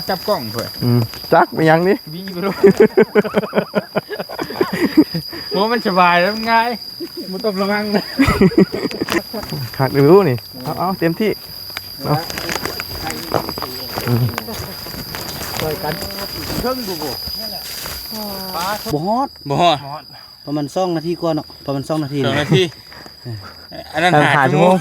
จับกล้องเพื่อจักไปยังนี่วิ่งไปรู้โอ้มันสบายแล้วง่ายมันต้องระวังนะขาดรู้นี่เอาเต็มที่เนาะช่วยกันเพิ่งดูบ่บ่ฮอดประมาณ2นาทีกว่าเนาะประมาณ2นาที2 นาทีอันนั้นหาชั่วโมง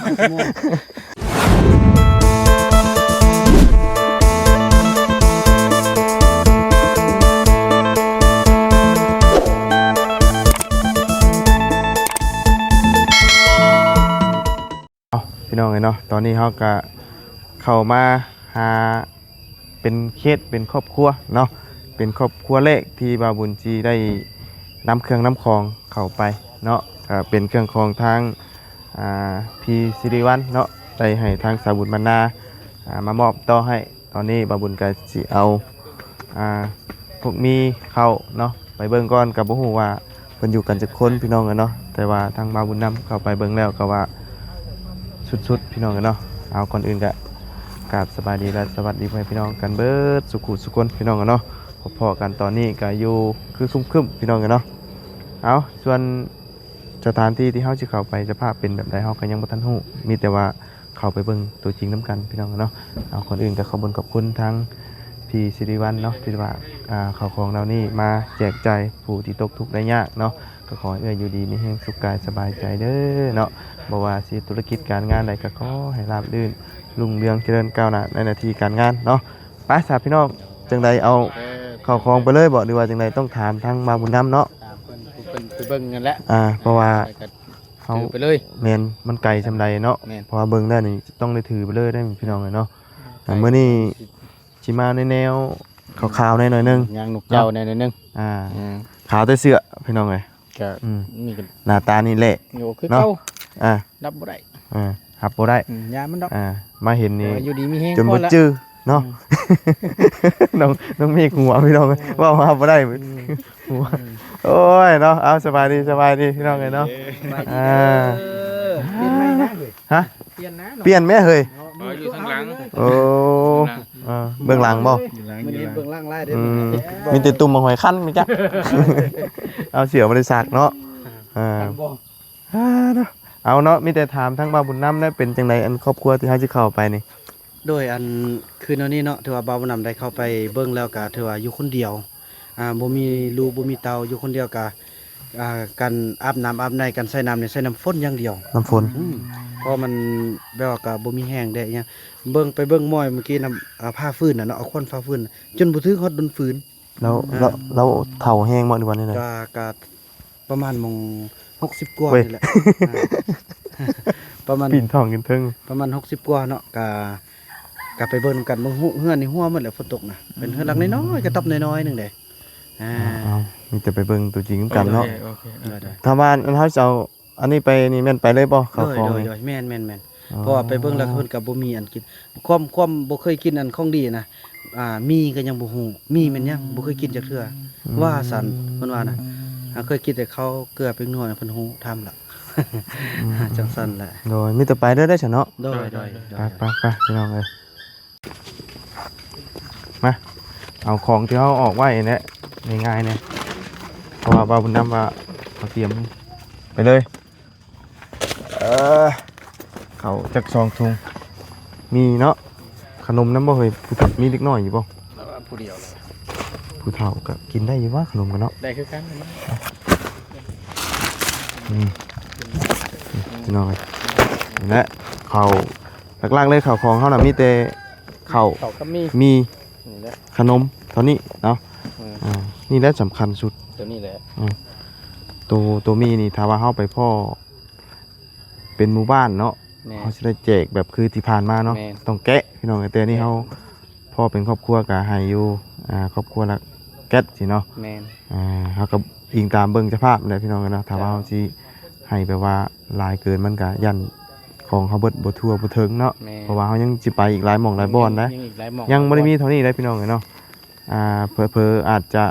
พี่น้องเนาะตอนนี้เขาก็เข้ามาหาเป็นเคสเป็นครอบครัวเนาะเป็นครอบครัวแรกที่บาบุญจีได้นำเครื่องน้ำคองเข้าไปเนาะเป็นเครื่องคองทางพีสิริวัลเนาะได้ให้ทางสาบุญบรรณามามอบต่อให้ตอนนี้บาบุญก็สิเอาพวกมีเข้าเนาะไปเบิ่งก่อนกับบ่ฮู้ว่าเพิ่นอยู่กันจักคนพี่น้องเนาะแต่ว่าทางบาบุญนำเข้าไปเบิ่งแล้วก็ว่าสุดๆพี่น้องกันเนาะเอาก่อนอื่นก็กราบสบายดีและสวัสดีพี่น้องกันเบิดสุขุสุขคนพี่น้องกันเนาะพอๆกันตอนนี้ก็อยู่คือซุ่มคึมพี่น้องกันเนาะเอาส่วนสถานที่ที่เฮาสิเข้าไปจะภาพเป็นแบบใดเฮาก็ยังบ่ทันฮู้มีแต่ว่าเข้าไปเบิ่งตัวจริงนํกันพี่น้องกันเนาะเอาก่อนอื่นก็ขอบคุณทั้งพี่สิริวัลเนาะที่ว่าข้าวของเรานี่มาแจกจ่ายผู้ที่ตกทุกข์ได้ยากเนาะก็ขอให้อยู่ดีมีแห่งสุขกายสบายใจเด้อเนาะบ่ว่าสิธุรกิจการงานใดก็ขอให้ราบรื่นรุ่งเรืองเจริญก้าวหน้าในหน้าที่การงานเนาะไปสาพี่น้องจังใดเอาเข้าของไปเลยบ่หรือว่าจังใดต้องถามทางมาบุญนำเนาะไปเบิ่งกันแล้วเพราะว่าเฮาไปเลยแม่นมันไกลซำใดเนาะเพราะว่าเบิ่งได้นี่ต้องได้ถือไปเลยได้พี่น้องเนาะมื้อนี้สิมาในแนวขาวๆหน่อยนึงยางนกเจ้าหน่อยนึงขาวแต่เสื้อพี่น้องเอ้ยก็นี่ก็หน้าตานี่แหละโยคือเก่าดับบ่ได้หับบ่ได้ยามันดอกมาเห็นนี่อยู่ดีมีแฮงจนบ่จื้อเนาะน้องมีหัวพี่น้องว่าหับบ่ได้หัวโอ้ยเนาะเอาสบายดีพี่น้องเอ้ยเนาะเปลี่ยนไหมนะเว้ยฮะเปลี่ยนนะเปลี่ยนแม่เฮ้ยอยู่ข้างหลังโอ้เบื้องหลังบ่มื้อนี้เบื้องหลังหลายเด้อมีแต่ตุ่มหอยคั้นมีจักเอาเสือบริษัทเนาะเนาะเอาเนาะมีแต่ถามทั้งบ่าวบุญนำได้เป็นจังไดอันครอบครัวที่เฮาสิเข้าไปนี่โดยอันคืนนี้เนาะถือว่าบ่าวบุญนำได้เข้าไปเบิ่งแล้วก็ถือว่าอยู่คนเดียวบ่มีลูกบ่มีเตาอยู่คนเดียวก็การอาบน้ำอาบในการใส่น้ำเนี่ยใส่น้ำฝนอย่างเดียวน้ำฝนเพราะมันแบบว่าก็บ่มีแห้งได้เนี่ยเบิ่งม้อยเมื่อกี้น้ำผ้าฟื้นน่ะเนาะเอาควันผ้าฟื้นจนบ่ถึงฮอดดนฟื้นแล้วเฒ่าแห้งบ่ในวันนี้น่ะก็ประมาณมง60กว่านี่แหละประมาณปีนท้องกันถึงประมาณ60กว่าเนาะก็ไปเบิ่งกันบ่เฮือนนี่หัวหมดแล้วฝนตกน่ะเป็นเฮือนหลังน้อยๆกระต๊อบน้อยๆนึงเด้มีแต่ไปเบิ่งตัวจริงกันเนาะถ้าบ้านอันเฮาจะเอาอันนี้ไปนี่แม่นไปเลยบ่ข้าวของนี่แม่นเพราะว่าไปเบิ่งแล้วเพิ่นก็บ่มีอันกินความบ่เคยกินอันของดีนะมีก็ยังบ่ฮู้มีแม่นยังบ่เคยกินจักเทื่อว่าซั่นเพิ่นว่านะเคยกินแต่ข้าวเกลือเป็นนัวเพิ่นฮู้ทำล่ะจังซั่นแหละโดยมีแต่ไปเด้อได้ซั่นเนาะโดยไปพี่น้องเอ้ยมาเอาของที่เฮาออกไว้เนี่ยง่ายๆเนี่ยเพราะว่าบ่าวบุญนำว่าเอาเตรียมไปเลยเขาจักซองทุงมีเนาะขนมน้ำบ่เฮ้ยผู้เฒ่ามีเล็กน้อยอยู่บ่ผู้เดียวเลยผู้เฒ่าก็กินได้อยู่ว่าขนมกันเนาะได้คือกันพี่น้องและเขาหลักๆเลยข้าวของเขาน่ะมีแต่ข้าวก็มีขนมเท่านี้เนาะนี่แหละสำคัญสุดตัวนี้แหละตัวมีนี่ถ้าว่าเฮาไปพ่อเป็นหมู่บ้านเนาะเขาจะได้แจกแบบคือที่ผ่านมาเนาะต้องแกะพี่น้องแต่นี่เขาพ่อเป็นครอบครัวกับไฮยูครอบครัวละแก๊สสิเนาะเขาก็อิงตามเบิ้งสภาพเลยพี่น้องกันเนาะถ้าว่าเขาสิให้แบบว่าลายเกินมันก็ยันของเขาเบิดบ่ทั่วบ่ถึงเนาะเพราะว่าเขายังสิไปอีกหลายหม่องหลายบ่อนนะยังบ่ได้มีเท่านี้ได้พี่น้องกันเนาะเผลอๆอาจจะ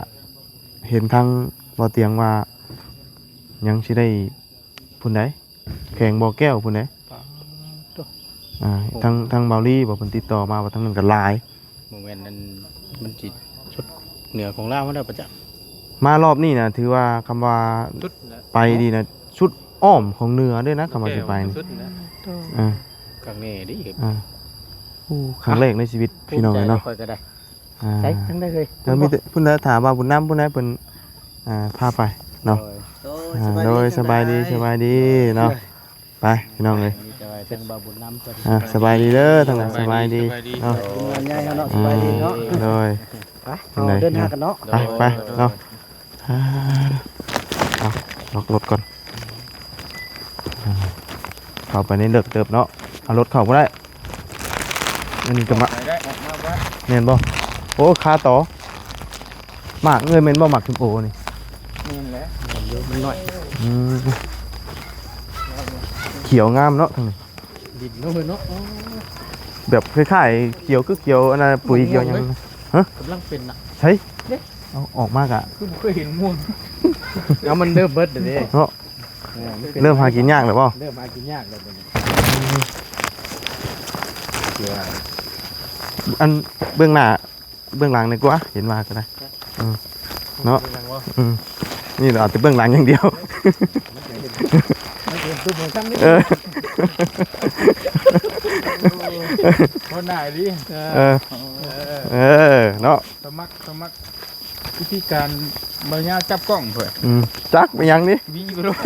เห็นทางบ่เตียงว่ายังสิได้พุ่นใดแข่งบ่อแก้วพุ่นใดทางเบาลี่บอกเพิ่นติดต่อมาว่าทางนั้นก็หลายโมเมนต์นั้น มันจิชุดเหนือของลาวมันได้ประจักษ์ มารอบนี้นะถือว่าคำว่า ชุดนะ ไปดีนะชุดอ้อมของเหนือด้วยนะคำว่าสิไปนี่ ชุดนะ อ่า ข้างนี้ดิ อ่าอู้ครั้งแรกในชีวิตพี่น้องเลยเนาะ ค่อยก็ได้ อ่า ใช้ทั้งได้เลย แล้วมีแต่พุ่นถามว่าบุญน้ำพุ่นไหนเพิ่นพาไปเนาะโดยสบายดีเนาะไปพี่น้องเลย จะไปทั้งบาบุญน้ำตัว สบายดีเด้อทั้งหลายสบายดีเนาะ งานใหญ่เนาะสบายดีเนาะ โดย ไปเอาเดินทางกันเนาะ ไปเนาะเอาล็อกรถก่อนเข้าไปในเลิกเติบเนาะเอารถเข้าก็ได้อันนี้ก็มา ไปได้ออกมาบ้าน เห็นบ่โอ้คาต่อหมากเงินเมนบ่หมากถึงโอนี่ นี่แหละ มันหน่อย อืมเขียวงามเนาะทางนี้ ดินนู้นเนาะ แบบคล้ายๆเขียวคือเขียวอันนั้นปุ๋ยเขียวหยัง กำลังเป็นน่ะ ใช่เอาออกมากอะ คือบ่เคยเห็นม่วงแล้วมันเริ่มเบิดเด้ เนาะเริ่มหากินยากแล้วบ่ เริ่มมากินยากแล้วเดี๋ยว อันเบื้องหน้าเบื้องหลังนี่กว่าเห็นว่าก็ได้เนาะนี่เราอาจจะเบื้องหลังอย่างเดียว ไม่เห็นคือผมซ้ำนี่ เออ คนไหนดิ เออเนาะ สมัครวิธีการบางอย่างจับกล้องเพื่อ จักไปยังนี่ วิ่งไปด้วย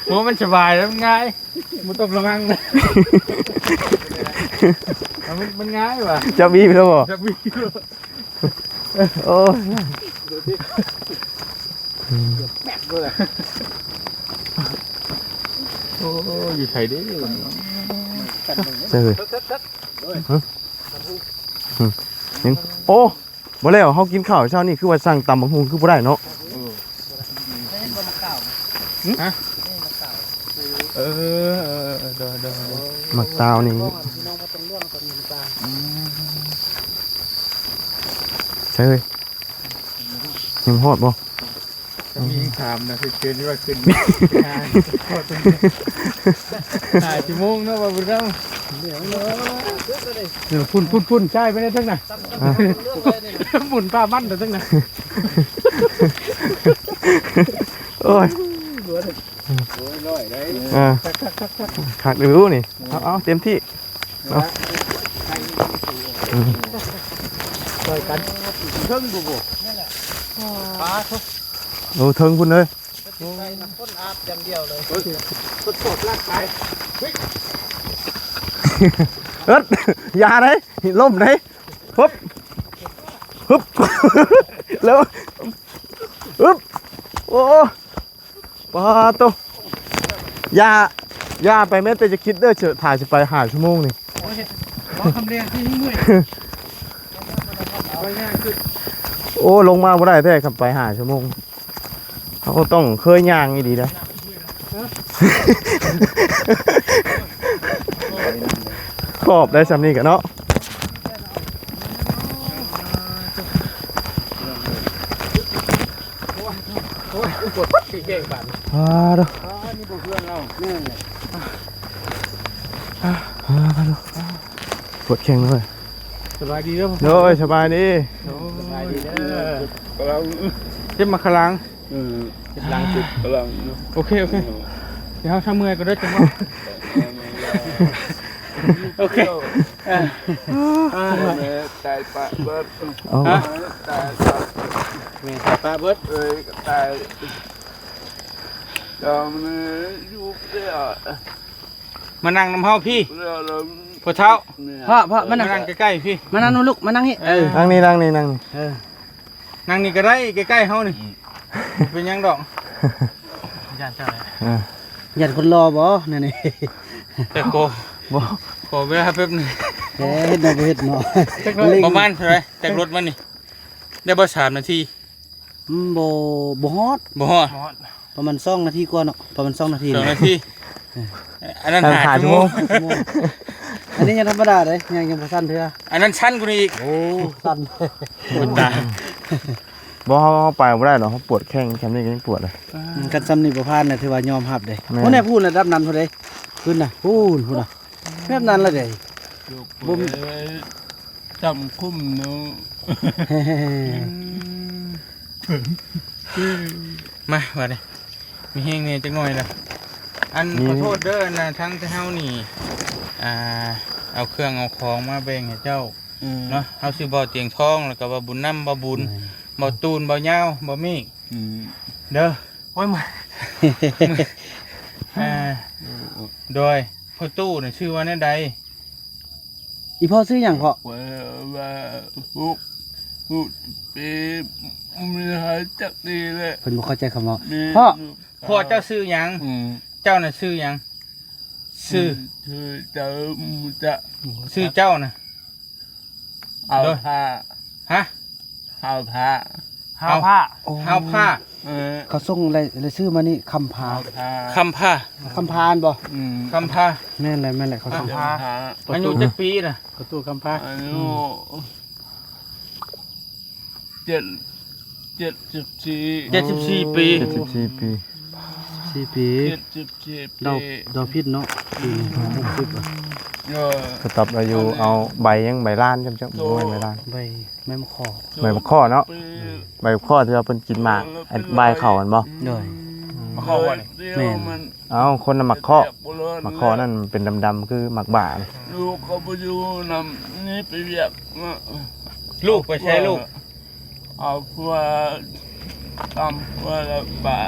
เพราะมันสบายแล้วมันง่ายมันต้องระวังนะมันง่ายว่ะ จะบีไปแล้วบ่ จะวิ่ง โอ้ย แบกด้วยโอ้อยู่ไทยได้ เจอยังโอ้บ่แล้วเฮากินข้าวเช้านี่คือว่าสั่งตำบักหุ่งคือบ่ได้เนาะ เออเดิน หมักตาวนี่ใช่เลยยังฮอดบ่ มีถามนะคือคืนนี้ว่าคืนหาชั่วโมงนะว่าบุญเราเดี๋ยวพุ่นใช่ไปได้ทั้งนั้นหมุนป้ามั่นแต่ทั้งนั้น โอ้ยขาดหรือรู้นี่เอาเต็มที่เอา ต่อยกันเพิ่งบุบป้าทุก โอ้เทิงพุ่นเลย คนอาบอย่างเดียวเลย สดร่างกาย เอิ้นยาไหนล่มไหนฮึบฮึบแล้วฮึบโอ้ปาโตยาไปแม้แต่จะคิดเด้อเฉอะถ่ายจะไปหาชั่วโมงนี่ ทำเรียนที่นี่เมื่อยไปง่ายขึ้น โอ้ลงมาบ่ได้แท้ครับไปหาชั่วโมงเขาต้องเคยย่างอีดีนะขอบได้สำนี้กันเนาะ กดเก่งแบบ เด้อ นี่พวกเพื่อนเรา นี่แหละ ปวดแข้งเลย สบายดีเด้อ โดยสบายดี สบายดีเด้อเราเจ็บมาขลังเจ็บหลังจุดขลังโอเคเดี๋ยวทำเมื่อยก็ได้จังวะโอเคตายปะเบิร์ด เอา ตายปะเบิร์ด ตายจอมอยู่เรื่อย มานั่งน้ำเฮาพี่ เรื่อย พอเช้า พ่อมา มา นั่ง นั่งใกล้ๆพี่ มานั่งนู่นลูกมานั่งนี่ นั่งนี่นั่งนี่นั่งนี่ นั่งนี่ก็ได้ใกล้ๆเฮานี่เป็นยังดอกย่านเจ้าเลย หยัดคนรอบ่นั่นนี่ แต่โก บ่ ขอเวลาแป๊บนึง เฮ็ดเนาะบ่เฮ็ดเนาะ ประมาณเท่าไหร่จากรถมานี่ได้บ่3 นาที บ่ฮอด บ่ฮอด ประมาณ2นาทีกว่าเนาะประมาณ2นาที 2 นาทีอันนั้นหาชั่วโมง อันนี้ยังธรรมดาเลยยังบ่สั้นเทื่อ อันนั้นชั้นกูนี่อีก โอ้สั้น บุญตา บ่เขาไปบ่ได้หรอกเขาปวดแข้งแคมนี่ก็ยังปวดเลย กันซ้ำนี่บ่ผ่านน่ะถือว่ายอมรับเด้ แม่น โอ้แน่พูดระดับนั้นพุ่นเด้ขึ้นน่ะพูดน่ะแบบนั้นละเด้ บ่มี จำคุ้มเนาะ มาว่าดิมีเฮงเนี่ยจักหน่อยละอันขอโทษเด้อนะทั้งเฮานี่เอาเครื่องเอาของมาแบ่งให้เจ้าเนาะเฮาสิบ่เตียงทองแล้วก็บ่บุญนำบ่บุญบ่ตูนบ่ยาวบ่มีเด้อโอ้ยมาโดยพ่อตู้น่ะชื่อว่าแนวใด อีพ่อซื้อหยังพ่อ ว่าพูดเป็นมีหายจักดีเลย เพิ่นบ่เข้าใจคำว่า มี พ่อ พ่อเจ้าชื่อหยังเจ้าน่ะชื่อหยังชื่อ จะ ชื่อเจ้าน่ะ เอาผ้า ฮะ เอาผ้า เฮาผ้าเฮาผ้า เขาส่งรายชื่อมานี่คำพา เอาผ้า คำผ้า คำพานบ่ คำผ้า แม่นแหละเขาส่ง อายุจักปีน่ะ ประตูคำพา อายุ74 74ปี 74 ปี 4 ปี 74 ดาวพิษเนาะปีนี้60อ่ะ ก็ตอบอายุเอาใบยังใบล้านจำจังบ่แม่นใบล้าน ใบแม่มขอ ใบมะข้อเนาะใบมะข้อที่ว่าเพิ่นกินหมากไอ้ใบเข้ามันบ่ โดย มาเข้าว่านี่ แม่น เอ้าคนน่ะหมักข้อหมักข้อนั่นเป็นดำๆคือหมักบ่านี่ ลูกก็บ่อยู่นำนี่ไปเวียก ลูกไปใช้ลูก เอาพวกทำพวกละบะ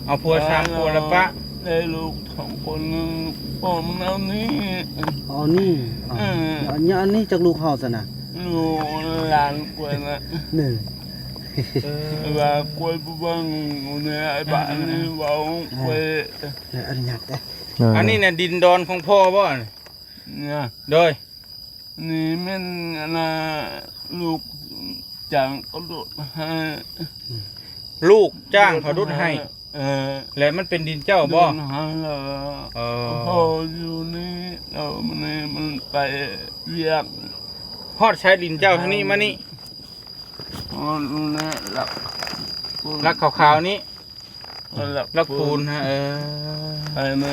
เอาพัวสามพัวละปะ ได้ลูก2คนนึงผมเอานี่ อ๋อนี่อันนี้จากลูกเฮาซะนะ ลูกหลานกวยนะ หนึ่ง ว่ากวยบ่บังเนี่ยไอ้บ้านนี่เว้ากวย อนุญาตได้ อันนี้น่ะดินดอนของพ่อบ่นี่ เนี่ย โดย นี่แม่นนะลูกจังก็โดดให้ ลูกจ้างเขาดุดให้ เออ และมันเป็นดินเจ้าบ่ โดนให้แล้ว เอ พอ อ อยู่นี่เรามันไปเวียก ฮอดใช้ดินเจ้าทางนี้มานี่ พอรู้นะหลัก ลักขาวๆนี้ หลัก ลักปูนฮะไปไหน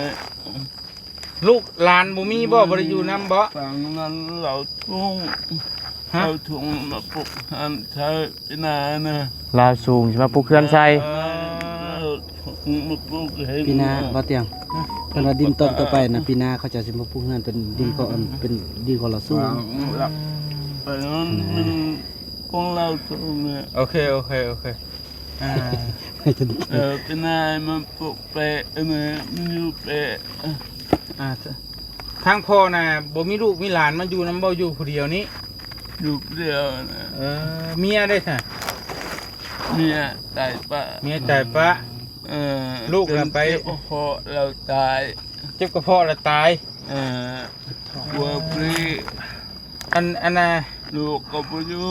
ลูกหลานบ่มีบ่บ่ได้อยู่นำบ่ ฝั่งนั้นเราทุ่ง ฮะ เราทุ่งมาปลูกหันใช้ไปนานะ ลาวสูงใช่มั้ยปลูกเคลื่อนใส่ เราทุ่งมาปลูกให้ ปีหน้าบ่เตียงเพิ่นว่าดินต้นต่อไปนะปีหน้าเขาจะสิมาปลูกเฮือนเป็นดินก็เป็นดินของเราสู้ ฝั่งหลักไปนั้นมันของเราทุ่งเนี่ย โอเคอ่า ไปนามันปลูกเปะเนี่ยมันอยู่เปะ ทางพ่อน่ะบ่มีลูกมีหลานมาอยู่นำบ่อยู่ผู้เดียวนี้ อยู่เดียวนะ เมียได้ซะ เมียตายปะ เมียตายปะ ลูกน่ะไป โอ้โหเราตาย เจ็บกระเพาะแล้วตาย วัวปรี อันน่ะ ลูกก็ไปอยู่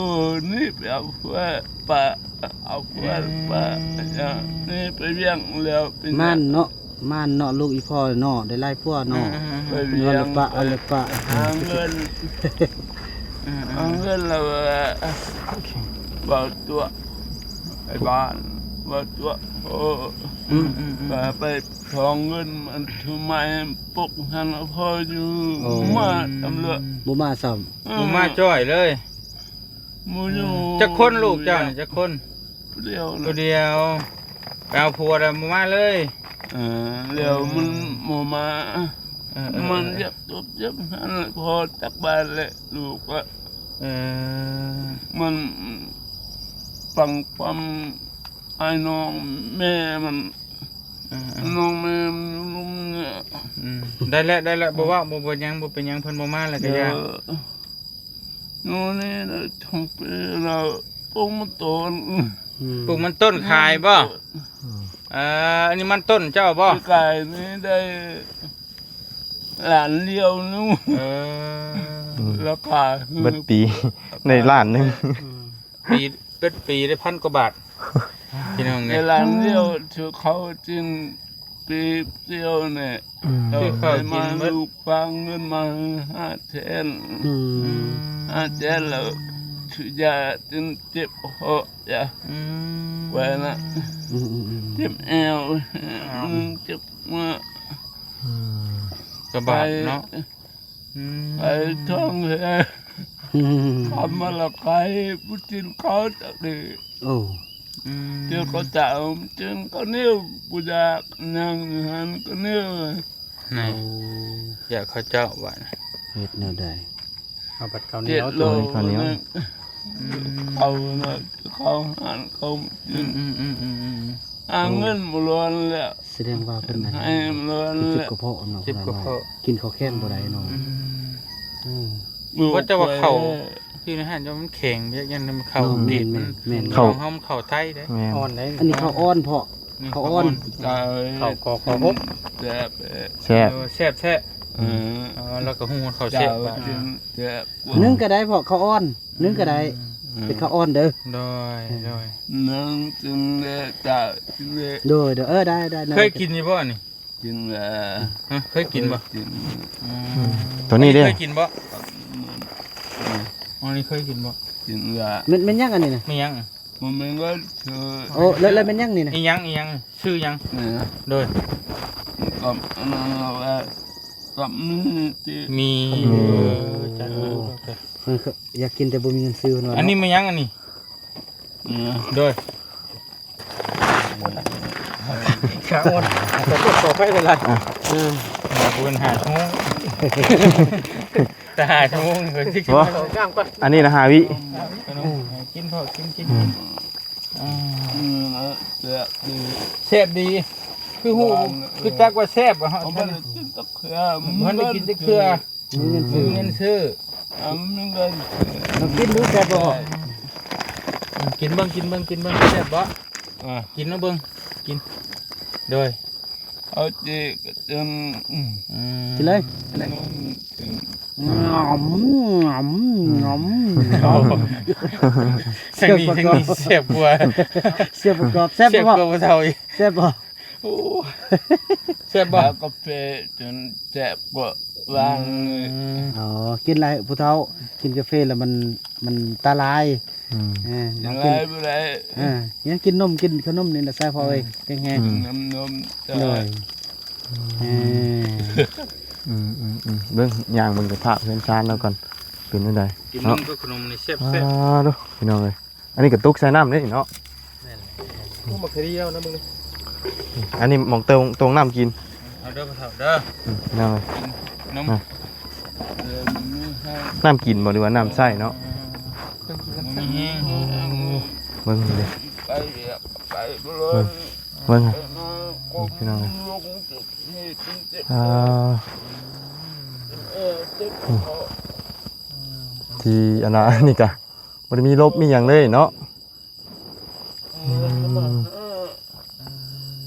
นี่ไปเอาเพื่อปะเอาเพื่อปะนี่ไปเลี้ยงแล้วเป็น ม่านเนาะลูกอีพ่อเนาะได้ไล่พวกเนาะ ไป เอา เลี้ย ละ ง ปะเอาละปะ หาเงินหาเงินแล้วบอกตัวไอ้บ้านบอกตัวโอ้ไปทองเงินมันทำไมปกหันพ่ออยู่มาตำรวจ บ่มาซ้ำ บ่มาจ้อยเลย มูอยู่ จักคนลูกเจ้านี่จักคน เดียว ตัวเดียวไปเอาผัวแล้วบ่มาเลย เดี๋ยวมันมามันยับตัวยับหันพอตักบ้านเลยลูกว่ามันฟังความไอ้น้องแม่มันน้องแม่มันลุงเนี่ย ได้แล้วบ่ว่าบ่ยังบ่เป็นหยังเพิ่นบ่มาแล้วก็ย่า นู่นนี่เราทำไปเราปุ๊มันโตน ปลูกมันต้นขายบ่อันนี้มันต้นเจ้าบ่ ไก่นี่ได้หลานเดียวนู้ราคา เบิดปีในล้านหนึง ปีได้1,000 กว่าบาทพี่น้อง ใน เนี่ย หลานเดียวถือเขาจินปีเดียวเนี่ยเราไปมาลูกฟังเงินมา5,000แล้วถือยาจนเจ็บหัวยาไว้นะเจ็บแอวเจ็บมือก ระบาดเนาะ ไปท้องเลย ทำมาละใครผู้จินเขาจะดี โอ้ เจ้าก็จะจึงก็นิ้วผู้อยากนั่งหันก็นิ้ว ไหนอยากเขาเจ้าว่านะ เฮ็ดแนวใด เอาบัดเขาวเหนี เจ็ ย ด ว โล ตัว เขาเนี่ยเขาหันเขาจึงหาเงินบล้วนแล้ว แสดงว่าเพิ่นน่ะ ให้บล้วน จิบ แล้ว กระเพาะเนาะ จิบกระเพาะ กินข้าวแค้นบ่ได้เนาะอืม ว่าจะว่าเขาที่นะฮะจะมันแข็งเยอะยันมันเข่า เนาะ ดีด แม่ มัน น เข้า ของเขามันเข่าไทยได้ แม่น อ่อนได้ อันนี้ข้าวอ้อนเพาะ เขาอ้อน ตาย เขาคอคอพก แซ่บ แซ่บ แซ่บแซ่บ อืม แล้วก็หูเขา เจ้า แซ่บว่า จึงแซ่บ นึ่งก็ได้เพาะข้าวอ้อนนึ่งก็ได้เป็นข้าวอ้อนเด้อ โดย นั่งจึงได้เจ้าจึงได้ โดยเด้อได้ได้นะ เคยกินยี่บ่นี่ จึงได้ ฮะเคยกินบ่ จึง ตัวนี้เด้ เคยกินบ่อันนี้เคยกินบ่ จึงได้ มันยังอันนี้น่ะ ไม่ยัง มันไม่ก็เชื่อ โอ้แล้วมันยังนี่น่ะ อียังชื่อยัง เนี่ย โดย กับนั่นว่ากับนี่ที่ มีจัด อยากกินแต่บ่มีเงินซื้อเนาะ อันนี้ไม่ยังอันนี้ เนี่ย โดย ขาอ่อนแต่ตัวต่อไปเลยล่ะ บุญหาชั่วโมงแต่หาชั่วโมงเคยที่กิน บ่ ย่างก่อน อันนี้นะ5วิ กินพอกิน แซ่บดี แซ่บดี คือหูคือจักว่าแซ่บอ่ะฮะ เอาไป ท่าน กินตะเคีย มันได้กินแต่เครือ มีเงินซื้อ เงินซื้อ มันก็ เรากินดูแซ่บบ่ กินเบิ่งแซ่บบ่กินนะเบิ่งกินโดย เอาจีก็จน กินเลยงอมงอม ทั้งนี้แซ่บกว่า เสียบประกอบแซ่บ แซ่บ บ่ กว่าเท่าอีก แซ่บบ่ โอ้แซ่บบ่ แล้วกาแฟจนแซ่บกว่าวาง อ๋อกินอะไรผู้เฒ่ากินกาแฟแล้วมันตาลาย อืม ล ยั อง งไง กิน บ่ได้ ยังกินนมกินขนมนี่นะใส่พอเอ้ยแห้ง นม ๆ ตา เลย เบิ่งย่างเบิ่งสภาพเพื่อนชานแล้วก่อนเป็นจังได กินน เนาะ มกับขนมนี่แซ่บ อ่าดูพี่น้องเอ้ยอันนี้กระตุกใส่น้ำเด้เนาะ กูมาเคยเดียวนะมึง อันนี้หมองตรงน้ำกิน เอาเด้อพ่อเฒ่าเด้อ พี่น้องเอ้ย นม น้ำกินบ่หรือว่าน้ำใส่เนาะ มีแห้ง เบิ่งนี่เด้ ไปไปบ่เลย เบิ่งอะพี่น้องเอ้ยอ่าที่อันนั้นนี่กะบ่ได้มีลบมีหยังเลยเนาะ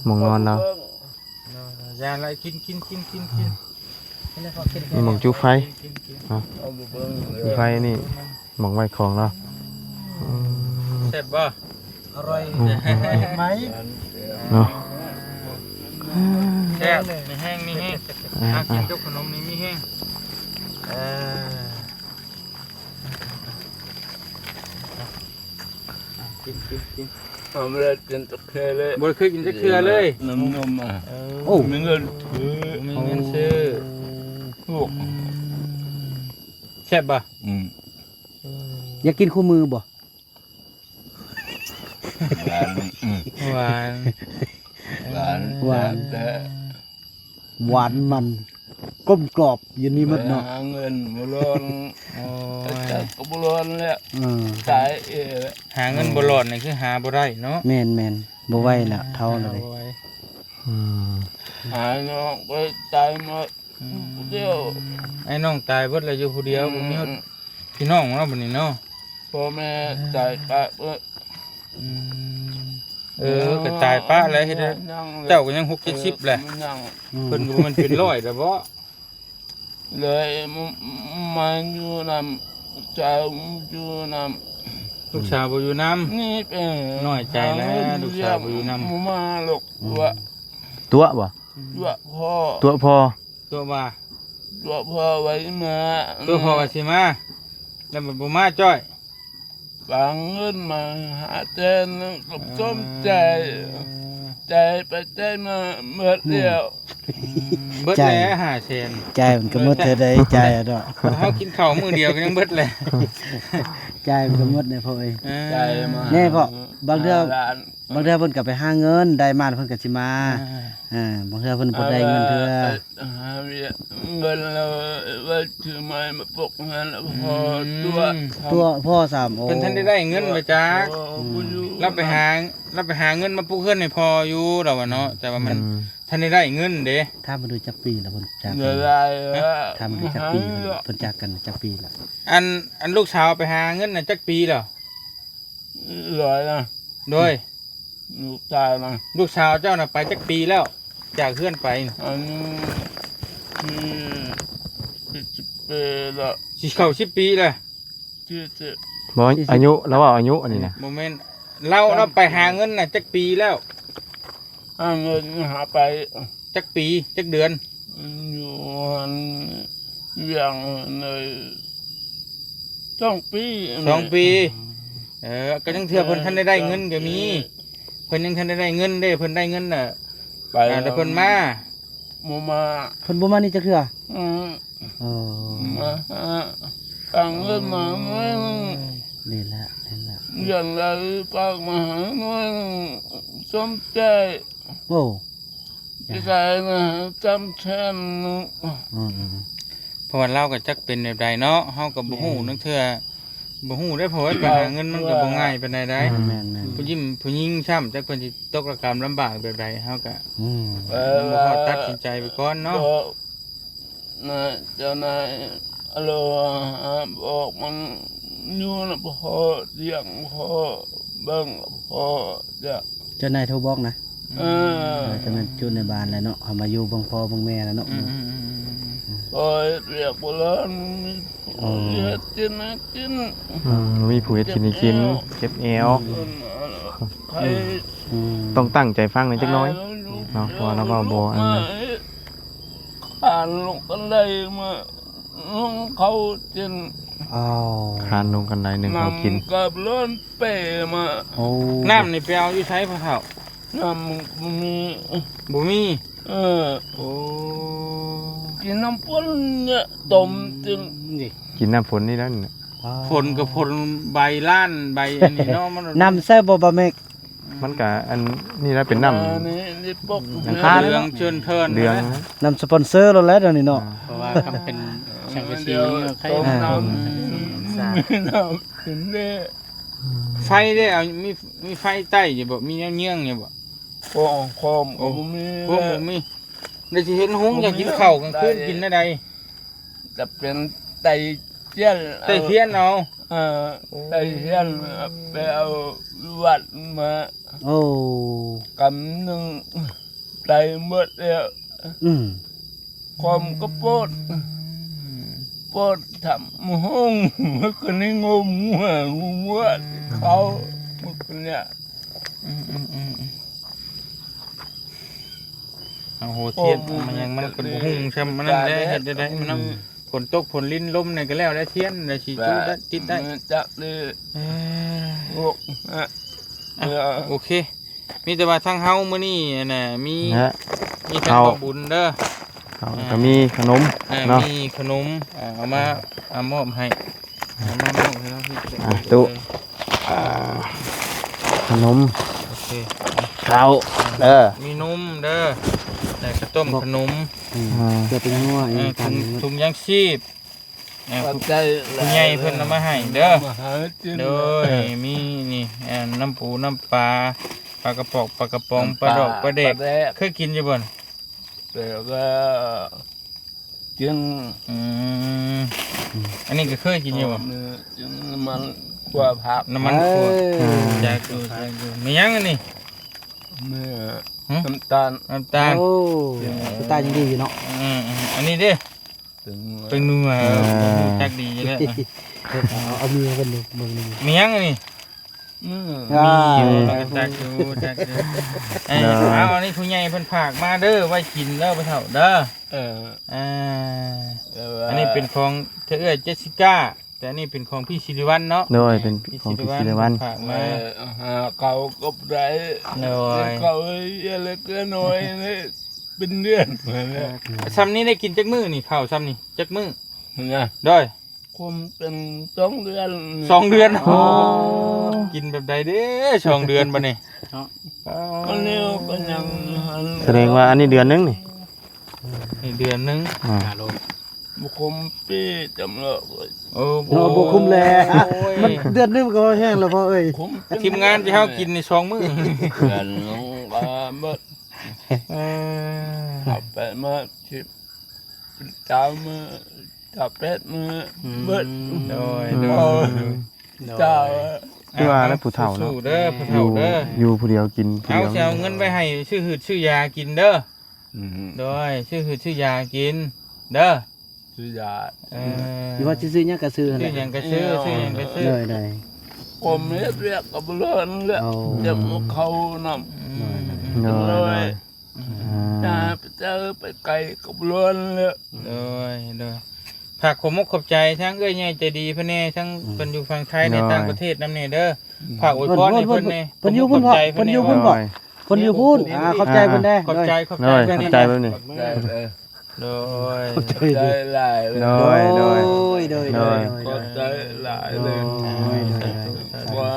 หมองนอนเรา ยาอะไรกิน มีหมองจุไฟจุไฟนี่หมองไว้ของเราอืม แซ่บบ่ อร่อย ไหม เนาะ แซ่บมีแห้งกินกับขนมนี่มีแห้งกิน ทำอะไรกินตะเคียเลย บ่เคยกินจักเทื่อเลย นมอ่ะ โอ้ มีเงินถือ มีเงินซื้อ ถูก แซ่บบ่ อยากกินคู่มือบ่ หวาน หวาน แต่ หวานมันกลมกรอบอยู่นี่หมดเนาะ หาเงินบ่ร้อน โอ้ แต่ก็บ่ร้อนแล้ว อืม ตายเอง หาเงินบ่รอดนี่คือหาบ่ได้เนาะ แม่นบ่ไหวละเท่าเลย บ่ไหว อืม หาน้องไปตายหมดเดียว ไอ้น้องตายเบิดแล้วอยู่ผู้เดียวบ่มีพี่น้องเนาะบัดนี้เนาะ พ่อแม่ตายไปเบิด ก็ตายป้าแล้วเฮ็ดเจ้าก็ยัง6 70แหละ ยัง เพิ่นก็บ่มันเป็นร้อยแล้วบ่ เลยมันอยู่นำเจ้าอยู่นำ ลูกสาวบ่อยู่นำ นี่เป็น น้อยใจแล้วลูกสาวบ่อยู่นำ มาลูกตัว ตัวบ่ ตัวพ่อ ตัวพอ ตัวว่า ตัวพ่อไว้มา ตัวพ่อว่าสิมาแล้วมันบ่มาจ้อย บางเงินมาหาเจนกับส้มใจ ใจไปใจมาเมื่อเดียว เบิดแล้วหาเชน ใจมันก็หมดเธอได้ใจอะดอก เฮากินข้าวมื้อเดียวก็ยังเบิดเลย ใจมันก็หมดในพ่อเอ้ย ใจมา แน่พ่บางเทื่อ ร้าน บางเทื่อเพิ่นก็ไปหาเงินได้มาแล้วเพิ่นก็สิมาบางเทื่อเพิ่นบ่ได้เงินเทื่อ เงินเราไว้ถือไม้มาปกงานแล้วพอตัว พ่อสามโอ้ เพิ่นทันได้เงินมาจัก ผู้อยู่ เราไปหาเงินมาปลูกเฮือนให้พออยู่ดอกว่าเนาะแต่ว่ามัน อืม ทันได้เงินเด้ ถ้ามาดูจักปีแล้วเพิ่นจาก เงิ กัน น อะไร ถ้ามาดูจักปีเพิ่นจากกันจักปีแล้ว อันลูกสาวไปหาเงินน่ะจักปีแล้ว ร้อยนะ โดย ลูกตายมา ลูกสาวเจ้าน่ะไปจักปีแล้ว จากเฮือนไป อันนี้ที่เป็นละ สิเข้า10ปีแล้ว ที่จะ บ่อายุแล้วว่าอายุอันนี้นะ บ่แม่นเราไปหาเงินน่ะจักปีแล้ว เอาเงินหาไป จักปีจักเดือน อยู่อย่างใน2 ปี 2 ปีก็ยังเทื่อเพิ่นทันได้เงินก็มีเพิ่นยังทันได้เงินเด้เพิ่นได้เงินน่ะ ไป แต่เพิ่นมา มา เพิ่นบ่มานี่จักเทื่อ อืม เออ มาตั้งเงินมาเงิน นี่แหละ อย่างไรปากมาเงินสมใจ โอ้ ที่ใจนะจำเช่น อืม เพราะว่าเราก็จักเป็นแบบใดเนาะเฮาก็บ่ฮู้นักเทื่อบ่ฮู้ได้เพราะว่าไปหาเงินมันก็บ่ง่ายปานใดได้ แม่น ผู้หญิงช้ำจักเพิ่นสิตกระกรรมลำบากแบบใดเฮาก็ อืม บ่พอตัดสินใจไปก่อนเนาะ นะเจ้านายอโลบอกมันอยู่นะพอเลี้ยงพอเบิ่งพอจะ เจ้านายโทรบอกนะ เออ แต่มันจุดในบ้านแล้วเนาะเอามาอยู่เบิ่งพ่อเบิ่งแม่แล้วเนาะ คอยเรียกบ่ล้นเฮ็ดกินนะกิน มีผู้เฮ็ดกินให้กินเก็บแอว ใคร ต้องตั้งใจฟังหน่อยจักหน้อย เนาะเพราะว่าเราเว้าบ่อันนั้น อ่านลงกันได้มาลงเขากิน อ้าว คานลงกันได้หนึงเขากิน กับล้นเป้มา โอ้ น้ำนี่ไปเอาอยู่ไสพ่อเฒ่า น้ำมี บ่มี เออ โอ้ กินน้ำปุ้นเนี่ยต้มจึง นี่ กินน้ำฝนนี่แล้วนี่น่ะ ผลกับผลใบล้านใบอันนี้เนาะมัน น้ำแซ่บบ่บะเมก มันก็อันนี่แหละเป็นน้ำ นี่ปก หลังคา เหลืองเชิญเทิน เหลือง นะ นะ น้ำสปอนเซอร์เราแล้วเดี๋ยวนี้เนาะ เพราะว่าทำเป็นช่างกระชี ใครน้ำน้ำขึ้นเด้ ไฟได้เอามีไฟใต้อยู่บ่มีเงี้ยงๆอยู่บ่ โอ้คอมโอ้มี พวกผมมีได้สิเห็นหงส์อยากกินข้าวกลางคืนกินได้ใด จะเป็นไตเทียน ใต้เทียนเอา ไตเทียนไปเอาวัดมา โอ้ กำหนึ่งไตหมดแล้ว อืม ความก็ปวดทำห้องเมื่อคืนนี้งมหัวเขาเมื่อคืนเนี่ย เอาโหเทียนมันยังมันเป็นหุ่งใช่มันนั่นแหละเฮ็ดได้มันน้ำฝนตกฝนลิ้นลมนี่ก็แล้วได้เทียนได้สิจูได้ติดได้ จับเลยโอ้โอเค มีแต่ว่าทางเฮามื้อนี้น่ะมี นะฮะ มีทางบ่บุญเด้อ เขาก็มีขนมเนาะ มีขนมเอามามอบให้เอามามอบให้เราพี่ ตู้ขนม โอเค ข้าวมีนมเด้อแต่ข้าวต้มขนม เพื่อเป็นหัวเองกั ถุ น งถุงยางชีพ ปัจใจ ผู้ใหญ่เพิ่นเอามาให้เด้อ มาหาจิน โดยมีนี่น้ำปูน้ำปลาปลากระป๋องปลากระป๋องปลาดอกปลาเด็กเคยกินอยู่บ่น แต่ก็กิน อันนี้ก็เคยกินอยู่บ่ กินมันกว่าผัก น้ำมันขวดจากดูมีหยังอันนี้ เมื่อน้ำตาล น้ำตาล โอ้ตายังดีอยู่เนาะ อันนี้เด้ ถึง เป็นนัวจักดีอยู่แล้ว เอามือกันดูเบิ่งนี่ มีหยังอันนี้ มือ มีอยู่จักดูเอาอันนี้ผู้ใหญ่เพิ่นฝากมาเด้อไว้กินเด้อไปเฒ่าเด้ออันนี้เป็นของเธอเจสสิก้าแต่ แต่อันนี่เป็นของพี่ศิริวัลย์เนาะ โดยเป็นของพี่ศิริวัลย์ ฝากมา เขาก็ได้ โดย เขาเล็กน้อยนี่เป็นเดือนเหมือนเนี่ย ซ้ำนี้ได้กินจักมื้อนี่ข้าวซ้ำนี่จักมื้อ นะ โดย คมเป็น2 เดือน 2 เดือนโอ้กินแบบใดเด้2 เดือนบัดนี้อ๋อ อันนี้ก็ยัง แสดงว่าอันนี้เดือนหนึงนี่ นี่เดือนหนึง อ่า บุคมปีจำเลย โอ้ โอ้บ่คุ้มแล โอ้ย มันเดือนนึงมันก็แห้งแล้วพ่อเอ้ย คม ทีมงานที่เฮากินใน2 มื้อ เดือนลงมาเมื่อ เออ ขับไปมาชิบเจ้ามือจับเป็ดมือเบิด โดย อื โด ม ย เจ้า คือว่าแล้วผู้เฒ่าเนาะ สู้เด้อผู้ อ เฒ่า ยู่ เด้อ อยู่ผู้เดียวกินผู้ เอา เดียว สิเอาเงินไปให้ชื่อหืดชื่อยากินเด้อโดยชื่อหืดชื่อยากินเด้อ สุดยอด เออ อยู่ว่าสิซื้อหยังก็ซื้อนั่น ชื่อห แห ยั ละ งก็ชื่อชื่อหยังก็ชื่อ เลยได้ กลมเรียกกับเลือนเลย เอา จะมุเขาน โด ำ ย เล โด ย ย จะ อ่า ไปเจอไปไกลกับเลือนเลย โดยโดยฝากขอมกขอบใจทั้งเอ้ยใหญ่ใจดีเพิ่นแน่ทั้งเพิ่นอยู่ฝั่งไทยในต่างประเทศนำแน่เด้อฝากอวยพรให้เพิ่นแน่ เพิ่นอยู่พุ่นพ่อเพิ่นอยู่พุ่นบ่ โดย เพิ่นอยู่พุ่นขอบใจเพิ่นแน่ ขอบใจขอบ โด ใจ ย เพิ่น ขอบ แน่ ใจแบบนี้ ได้เลย โดย ได้หลายเลย โดยโดย โดย โดย ก็ได้หลายเลย ว่า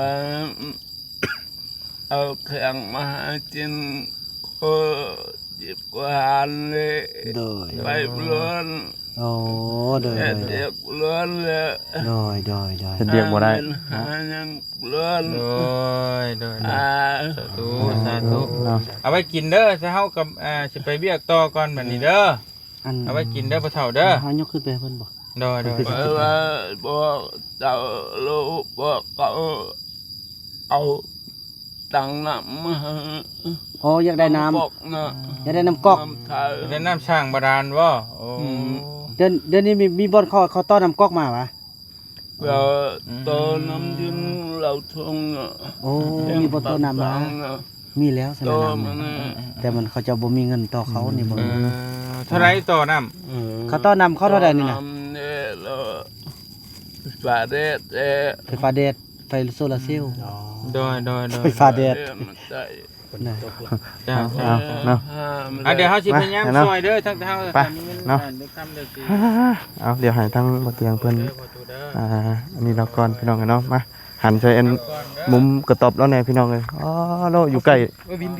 เอาแข่งมาหาจินก็หยิบกวานเลย โดย ไปเลือน โอ้โดย เด็กเลือนเลย โดย เฮ็ดเรียกบ่ได้ หายังเลือน โดยโดย อ่า สาธุสาธุ เนาะ เอาไว้กินเด้อถ้าเฮากับสิไปเบียกต่อก่อนบัดนี้เด้อ อัน เอาไว้กินเด้อพ่อเฒ่าเด้อ เฮายกขึ้นไปให้เพิ่นบ่ โดยโดย เพราะว่าบอกเจ้าลูกบอกเขาเอาตังค์น้ำมา โอ้อยากได้น้ำ บอกนะ อยากได้น้ำก๊อก น้ำไทย ได้น้ำช่างบาดาลบ่โอ้ เดือนนี้มีบ่อนเขาต้อนน้ำก๊อกมาวะ เราตอนน้ำยืนเราทงอ่ะ โอ้มีบ่อนต้อนน้ำมามีแล้วส ตั นาว มัน น้ำ น่ะ แต่มันเขาจะบ่มีเงินต่อเขานี่บ่ เท่าไรต่อน้ำ เขาต้อนน้ำเขาเท่าใดนี่น่ะ เนี่ยเราฝาเด็ดเอ ไฟฟ้าแดดไฟโซลาร์เซลล์ โดยโดยโดย ไฟฟ้าแดด มันได้ นะ จ้า เอาเนาะ เดี๋ยวเฮาสิพยายาม ไปเนาะ ซอยเด้อทั้งเฮา ไป มีเงิน เนาะ เด้อคำเด้อสิ เอาเดี๋ยวให้ทั้งบ่เตียงเพิ่น เด้อพ่อตูเด้อ อันนี้เราก่อนพี่น้องกันเนาะมาหันใส่อันมุมกระตอบแล้วแน่พี่น้องเลยอ๋อเราอยู่ใกล้ วิน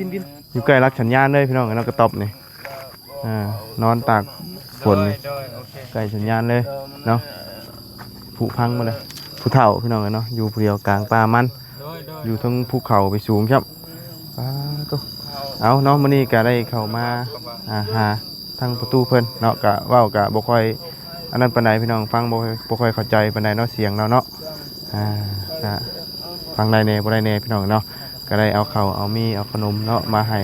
อยู่ใกล้รักสัญญาณเลยพี่น้องกันเนาะกระตอบนี่นอนตากฝน โดยโดยโอเค ใกล้สัญญาณเลยเนาะผุพังมาเลยผู้เฒ่าพี่น้องกันเนาะอยู่ผู้เดียวกลางป่ามัน โดยโดย อยู่ทั้งภูเขาไปสูงครับก็เอาเนาะมื้อนี้ก็ได้เข้ามาหาทางประตูเพิ่นเนาะก็เว้าก็บ่ค่อยอันนั้นปานใดพี่น้องฟังบ่ค่อยเข้าใจปานใดเนาะเสียงเราเนาะก็ฟังได้แน่บ่ได้แน่พี่น้องเนาะก็ได้เอาข้าวเอามีเอาขนมเนาะมาให้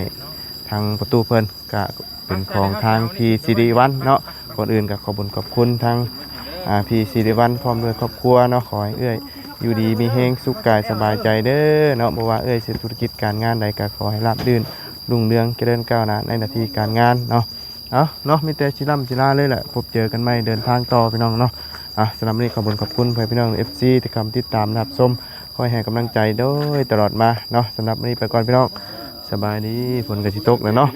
ทางประตูเพิ่นก็เป็นของทางพี่สิริวัลย์เนาะก่อนอื่นก็ขอบคุณทางพี่สิริวัลย์พร้อมด้วยครอบครัวเนาะขอให้เอื้อยอยู่ดีมีแฮงสุขกายสบายใจเด้อเนาะบ่ว่าเอ้ยสิธุรกิจการงานใดก็ขอให้ราบรื่นรุ่งเรืองเจริญก้าวหน้าในหน้าที่การงานเนาะเอาเนาะมีแต่ชิล่ำชิลาเลยแหละพบเจอกันใหม่เดินทางต่อพี่น้องเนาะสำหรับวันนี้ขอบคุณพี่น้อง FC ที่คำติดตามรับชมคอยให้กำลังใจโดยตลอดมาเนาะสำหรับวันนี้ไปก่อนพี่น้องสบายดีฝนก็สิตกแล้วเนาะ